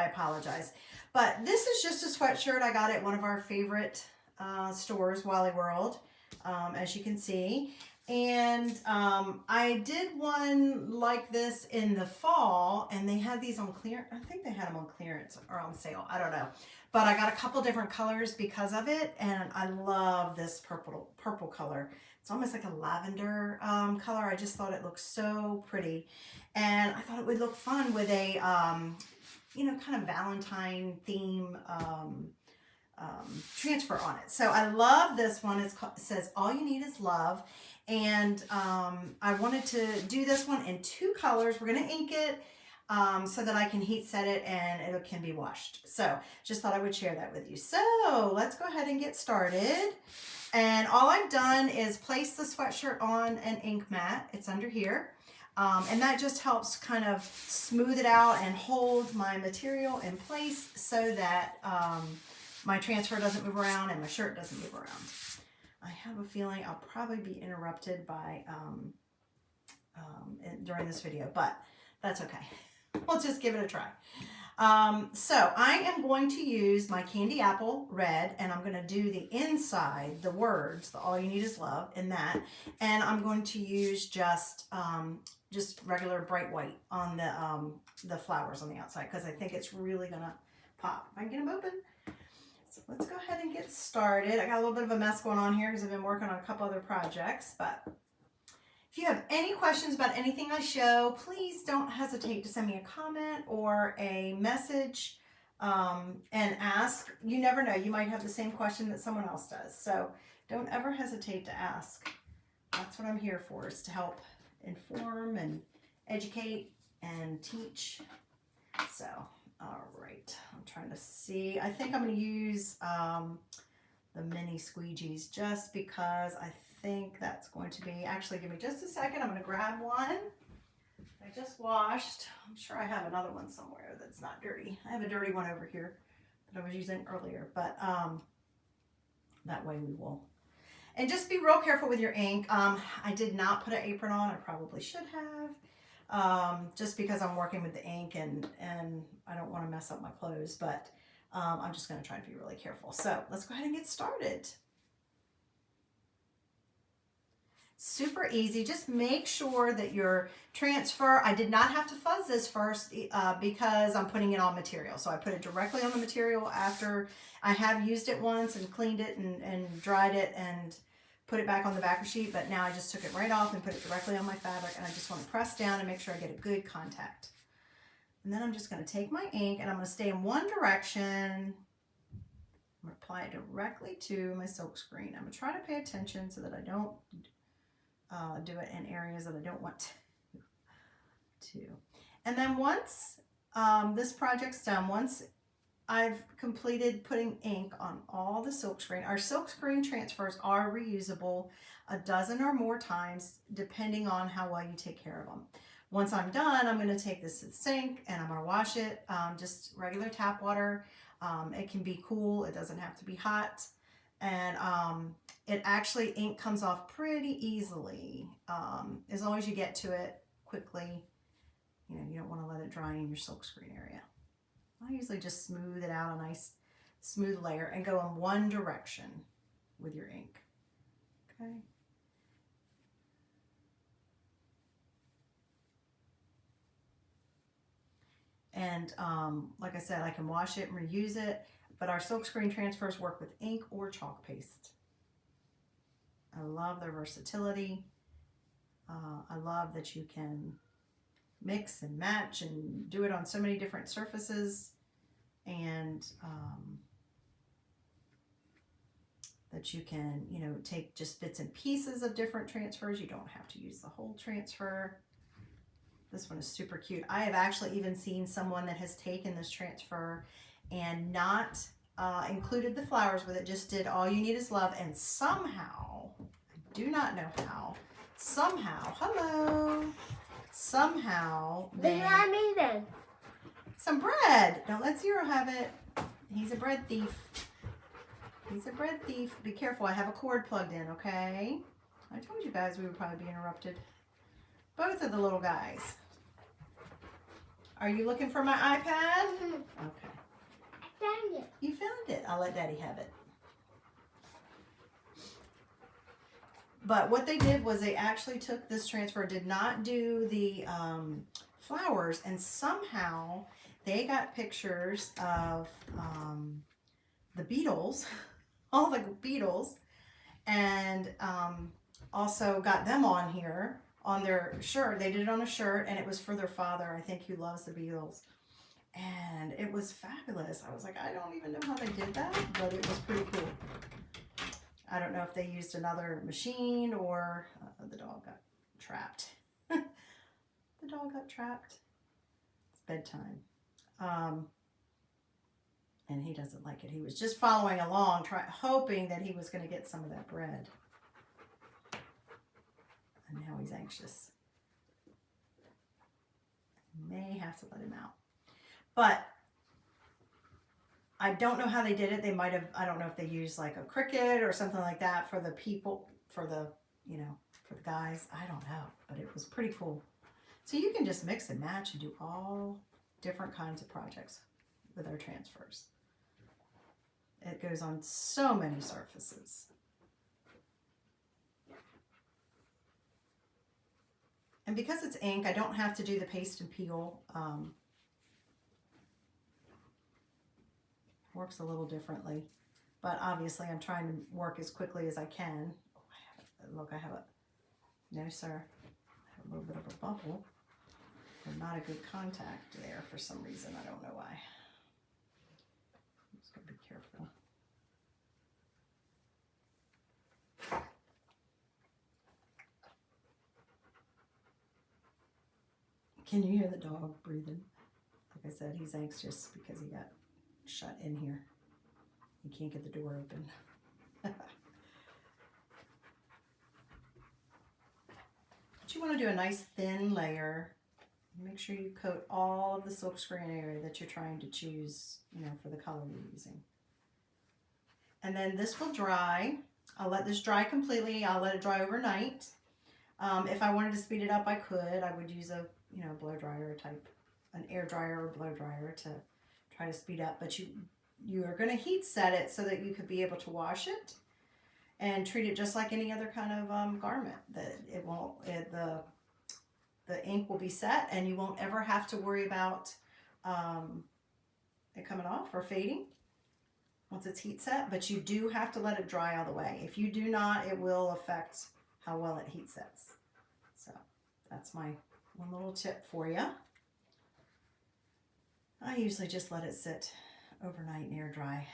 I apologize. But this is just a sweatshirt I got at one of our favorite stores, Wally World, as you can see. And I did one like this in the fall, and they had these on clearance. I think they had them on clearance or on sale. I don't know. But I got a couple different colors because of it, and I love this purple color. It's almost like a lavender color. I just thought it looked so pretty. And I thought it would look fun with a, you know, kind of Valentine theme transfer on it. So I love this one. It says, all you need is love. And I wanted to do this one in 2 colors. We're going to ink it so that I can heat set it and it can be washed. So just thought I would share that with you. So let's go ahead and get started. And all I've done is place the sweatshirt on an ink mat. It's under here. And that just helps kind of smooth it out and hold my material in place so that my transfer doesn't move around and my shirt doesn't move around. I have a feeling I'll probably be interrupted by during this video, but that's okay. We'll just give it a try. So I am going to use my candy apple red, and I'm going to do the inside, the words, the all you need is love in that. And I'm going to use just regular bright white on the flowers on the outside, because I think it's really going to pop. If I can get them open. So let's go ahead and get started. I got a little bit of a mess going on here because I've been working on a couple other projects, but if you have any questions about anything I show, please don't hesitate to send me a comment or a message and ask. You never know, you might have the same question that someone else does. So don't ever hesitate to ask. That's what I'm here for, is to help inform and educate and teach. So, all right, I'm trying to see. I think I'm going to use the mini squeegees just because I think that's going to be, actually give me just a second. I'm going to grab one I just washed. I'm sure I have another one somewhere that's not dirty. I have a dirty one over here that I was using earlier, but that way we will. And just be real careful with your ink. I did not put an apron on. I probably should have, just because I'm working with the ink and I don't want to mess up my clothes, but I'm just going to try to be really careful. So let's go ahead and get started. Super easy. Just make sure that your transfer, I did not have to fuzz this first because I'm putting it on material. So I put it directly on the material after I have used it once and cleaned it and dried it and put it back on the backer sheet. But now I just took it right off and put it directly on my fabric, and I just want to press down and make sure I get a good contact. And then I'm just going to take my ink and I'm going to stay in one direction. I'm going to apply it directly to my silk screen. I'm going to try to pay attention so that I don't do it in areas that I don't want to. And then once this project's done, once I've completed putting ink on all the silk screen, our silk screen transfers are reusable a dozen or more times depending on how well you take care of them. Once I'm done, I'm going to take this to the sink and I'm going to wash it, just regular tap water. It can be cool, it doesn't have to be hot. And it actually, ink comes off pretty easily as long as you get to it quickly. You know, you don't want to let it dry in your silk screen area. I usually just smooth it out, a nice smooth layer, and go in one direction with your ink. Okay. And like I said, I can wash it and reuse it, but our silk screen transfers work with ink or chalk paste. I love their versatility. I love that you can mix and match and do it on so many different surfaces, and that you can, you know, take just bits and pieces of different transfers. You don't have to use the whole transfer. This one is super cute. I have actually even seen someone that has taken this transfer and not included the flowers with it, just did all you need is love, and somehow, I do not know how, somehow, hello, somehow they... Let me then. Some bread. Don't let Zero have it. He's a bread thief. He's a bread thief. Be careful, I have a cord plugged in, okay? I told you guys we would probably be interrupted. Both of the little guys. Are you looking for my iPad? I'll let Daddy have it. But what they did was they actually took this transfer, did not do the flowers, and somehow they got pictures of the Beatles, all the Beatles, and also got them on here on their shirt. They did it on a shirt, and it was for their father, I think, who loves the Beatles. And it was fabulous. I was like, I don't even know how they did that, but it was pretty cool. I don't know if they used another machine or the dog got trapped. The dog got trapped. It's bedtime. And he doesn't like it. He was just following along, hoping that he was going to get some of that bread. And now he's anxious. May have to let him out. But I don't know how they did it. They might have, I don't know if they used like a Cricut or something like that for the people, for the, you know, for the guys. I don't know, but it was pretty cool. So you can just mix and match and do all different kinds of projects with our transfers. It goes on so many surfaces. And because it's ink, I don't have to do the paste and peel. Works a little differently, but obviously I'm trying to work as quickly as I can. Oh, look, I have a, no sir, I have a little bit of a bubble. And not a good contact there for some reason. I don't know why. I'm just gonna be careful. Can you hear the dog breathing? Like I said, he's anxious because he got shut in here. He can't get the door open. But you want to do a nice thin layer. Make sure you coat all of the silkscreen area that you're trying to choose, you know, for the color you're using. And then this will dry. I'll let this dry completely. I'll let it dry overnight. If I wanted to speed it up, I could. I would use a, you know, blow dryer type, an air dryer or blow dryer to try to speed up. But you are going to heat set it so that you could be able to wash it and treat it just like any other kind of garment. That it won't, the ink will be set, and you won't ever have to worry about it coming off or fading once it's heat set. But you do have to let it dry all the way. If you do not, it will affect how well it heat sets. So that's my one little tip for you. I usually just let it sit overnight and air dry,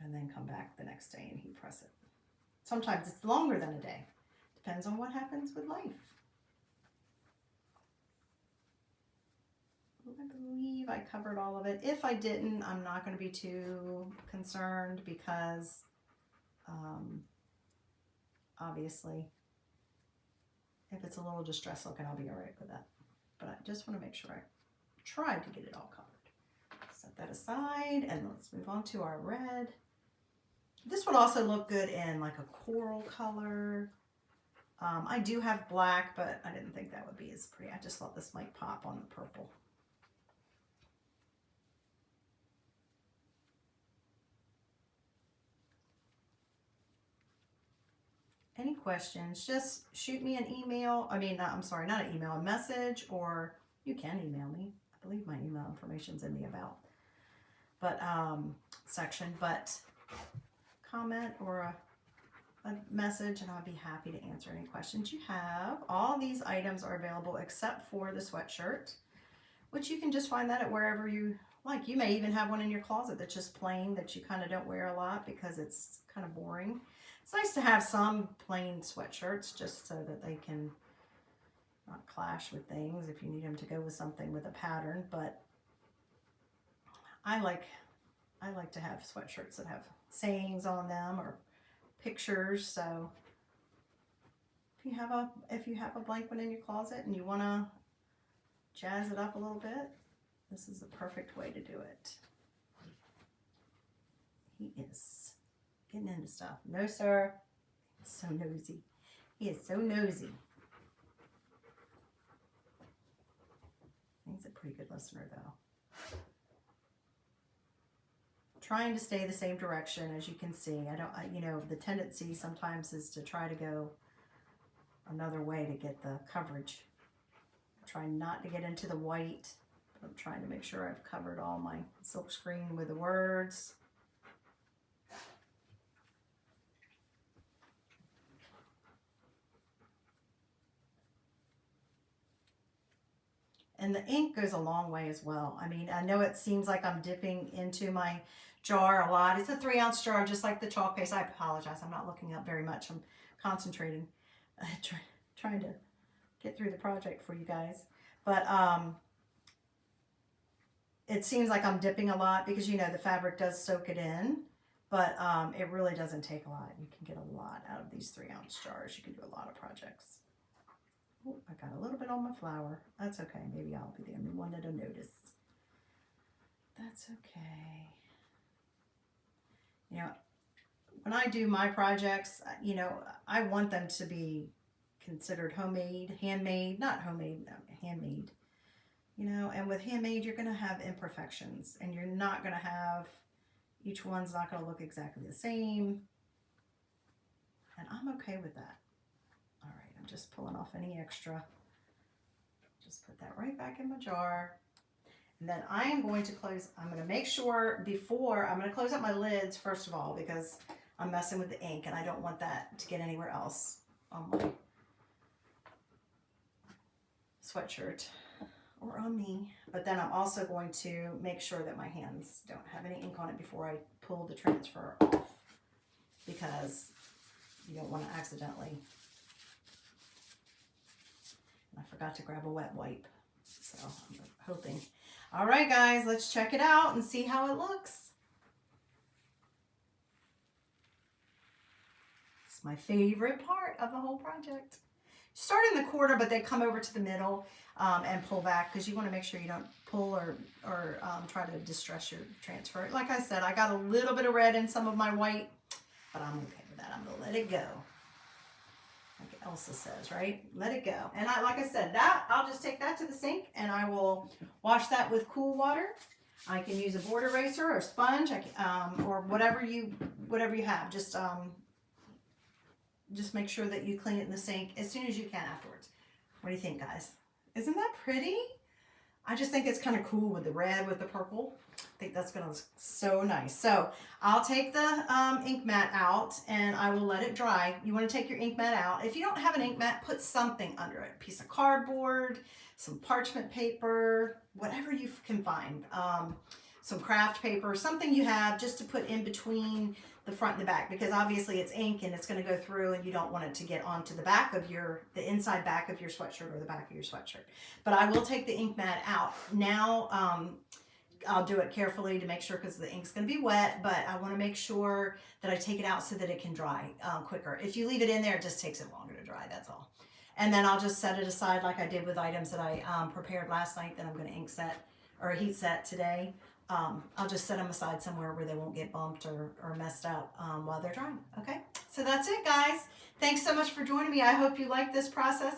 and then come back the next day and heat press it. Sometimes it's longer than a day. Depends on what happens with life. I believe I covered all of it. If I didn't, I'm not going to be too concerned because obviously if it's a little distressed looking, I'll be all right with that. But I just want to make sure I tried to get it all covered. Set that aside, and let's move on to our red. This would also look good in like a coral color. I do have black, but I didn't think that would be as pretty. I just thought this might pop on the purple. Any questions, just shoot me an email. I mean, I'm sorry, not an email, a message, or you can email me. I believe my email information's in the about section, but comment or a message, and I'll be happy to answer any questions you have. All these items are available except for the sweatshirt, which you can just find that at wherever you like. You may even have one in your closet that's just plain, that you kind of don't wear a lot because it's kind of boring. It's nice to have some plain sweatshirts just so that they can not clash with things if you need them to go with something with a pattern. But I like to have sweatshirts that have sayings on them or pictures. So if you have a blank one in your closet and you want to jazz it up a little bit, this is the perfect way to do it. He is getting into stuff. No, sir. So nosy. He is so nosy. He's a pretty good listener, though. trying to stay the same direction, as you can see. You know, the tendency sometimes is to try to go another way to get the coverage. Try not to get into the white. I'm trying to make sure I've covered all my silk screen with the words. And the ink goes a long way as well. I mean, I know it seems like I'm dipping into my jar a lot. It's a 3-ounce jar, just like the chalk paste. I apologize. I'm not looking up very much. I'm concentrating, trying to get through the project for you guys. But it seems like I'm dipping a lot because, you know, the fabric does soak it in. But it really doesn't take a lot. You can get a lot out of these 3-ounce jars. You can do a lot of projects. Oh, I got a little bit on my flower. That's okay. Maybe I'll be the only one that'll notice. That's okay. You know, when I do my projects, you know, I want them to be considered homemade, handmade, not homemade, handmade. You know, and with handmade, you're going to have imperfections, and you're not going to have, each one's not going to look exactly the same. And I'm okay with that. All right, I'm just pulling off any extra. Just put that right back in my jar. And then I am going to close, I'm going to make sure before, I'm going to close up my lids first of all, because I'm messing with the ink and I don't want that to get anywhere else on my sweatshirt or on me. But then I'm also going to make sure that my hands don't have any ink on it before I pull the transfer off, because you don't want to accidentally. I forgot to grab a wet wipe, so I'm hoping. All right, guys, let's check it out and see how it looks. It's my favorite part of the whole project. Start in the corner, but then come over to the middle and pull back, because you want to make sure you don't pull or try to distress your transfer. Like I said, I got a little bit of red in some of my white, but I'm okay with that. I'm going to let it go. Like Elsa says, right? Let it go. And like I said, I'll just take that to the sink and I will wash that with cool water. I can use a board eraser or sponge, or whatever you have. Just make sure that you clean it in the sink as soon as you can afterwards. What do you think, guys? Isn't that pretty? I just think it's kind of cool with the red with the purple. I think that's going to look so nice. So I'll take the ink mat out and I will let it dry. You want to take your ink mat out. If you don't have an ink mat, put something under it. A piece of cardboard, some parchment paper, whatever you can find. Some craft paper, something you have just to put in between the front and the back, because obviously it's ink and it's going to go through and you don't want it to get onto the back of the inside back of your sweatshirt or the back of your sweatshirt. But I will take the ink mat out. Now, I'll do it carefully to make sure, because the ink's going to be wet, but I want to make sure that I take it out so that it can dry quicker. If you leave it in there, it just takes it longer to dry, that's all. And then I'll just set it aside like I did with items that I prepared last night that I'm going to ink set or heat set today. I'll just set them aside somewhere where they won't get bumped or messed up while they're drying. Okay, so that's it, guys. Thanks so much for joining me. I hope you like this process.